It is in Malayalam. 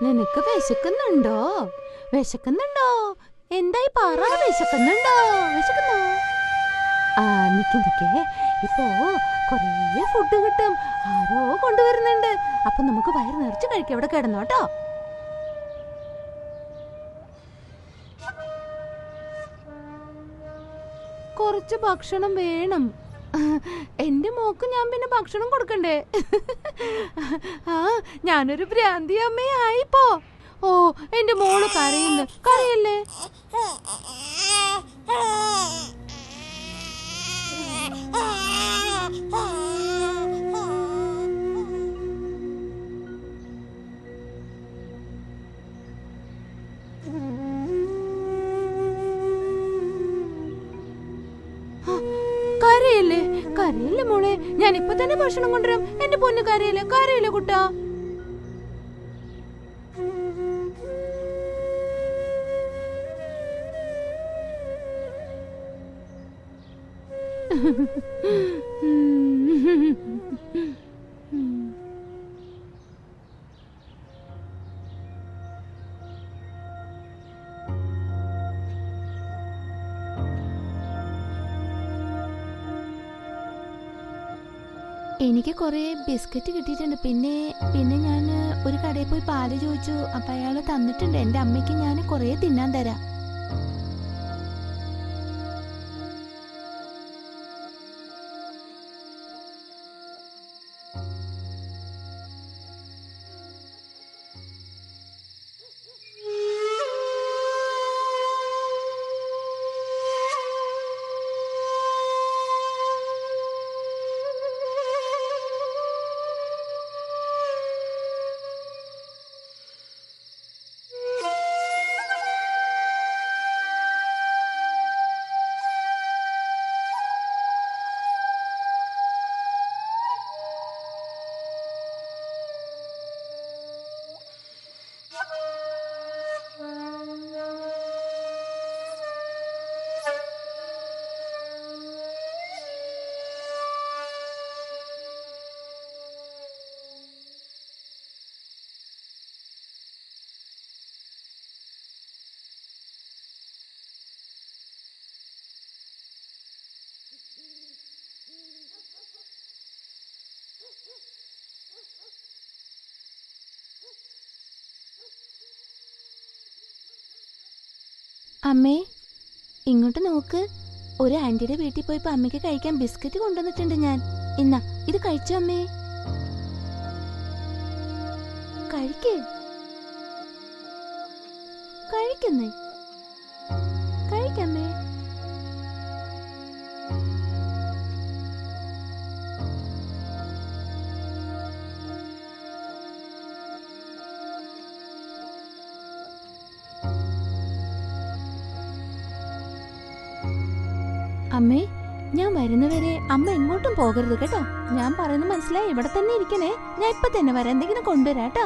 നിനക്ക് വിശക്കുന്നുണ്ടോ? വിശക്കുന്നുണ്ടോ? എന്തായി പറ, വിശക്കുന്നുണ്ടോ? വിശക്കുന്നോ? ആ നിക്കേ, ഇപ്പോ കൊറേ ഫുഡ് കിട്ടും. ആരോ കൊണ്ടുവരുന്നുണ്ട്. അപ്പൊ നമുക്ക് വയറ് നിറച്ച് കഴിക്കാം. ഇവിടെ കിടന്നോട്ടോ. കുറച്ച് ഭക്ഷണം വേണം. എന്റെ മോക്ക് ഞാൻ പിന്നെ ഭക്ഷണം കൊടുക്കണ്ടേ? ആ ഞാനൊരു ഭ്രാന്തി അമ്മയായിപ്പോ. ഓ എന്റെ മോള് കരയുന്നു. കരയല്ലേ? കരയല്ലേ? കരയല്ലേ മോളെ? ഞാൻ ഇപ്പൊ തന്നെ ഭക്ഷണം കൊണ്ടുവരാം. എന്റെ പൊന്ന് കരയല്ലേ? കരയല്ലേ കുട്ടാ? എനിക്ക് കുറെ ബിസ്ക്കറ്റ് കിട്ടിയിട്ടുണ്ട്. പിന്നെ ഞാൻ ഒരു കടയിൽ പോയി പാല് ചോദിച്ചു. അപ്പൊ അയാൾ തന്നിട്ടുണ്ട്. എന്റെ അമ്മയ്ക്ക് ഞാൻ കുറെ തിന്നാൻ തരാം. അമ്മേ ഇങ്ങോട്ട് നോക്ക്. ഒരു ആന്റിയുടെ വീട്ടിൽ പോയപ്പോ അമ്മയ്ക്ക് കഴിക്കാൻ ബിസ്ക്കറ്റ് കൊണ്ടുവന്നിട്ടുണ്ട് ഞാൻ. ഇന്നാ ഇത് കഴിച്ചോ അമ്മേ. കഴിക്കേ, കഴിക്കുന്നേ, കഴിക്കമ്മേ. അമ്മേ ഞാൻ വരുന്നവരെ അമ്മ എങ്ങോട്ടും പോകരുത് കേട്ടോ. ഞാൻ പറയുന്നത് മനസ്സിലായി. ഇവിടെ തന്നെ ഇരിക്കണേ. ഞാൻ ഇപ്പൊ തന്നെ വരാം. എന്തെങ്കിലും കൊണ്ടുവരാട്ടോ.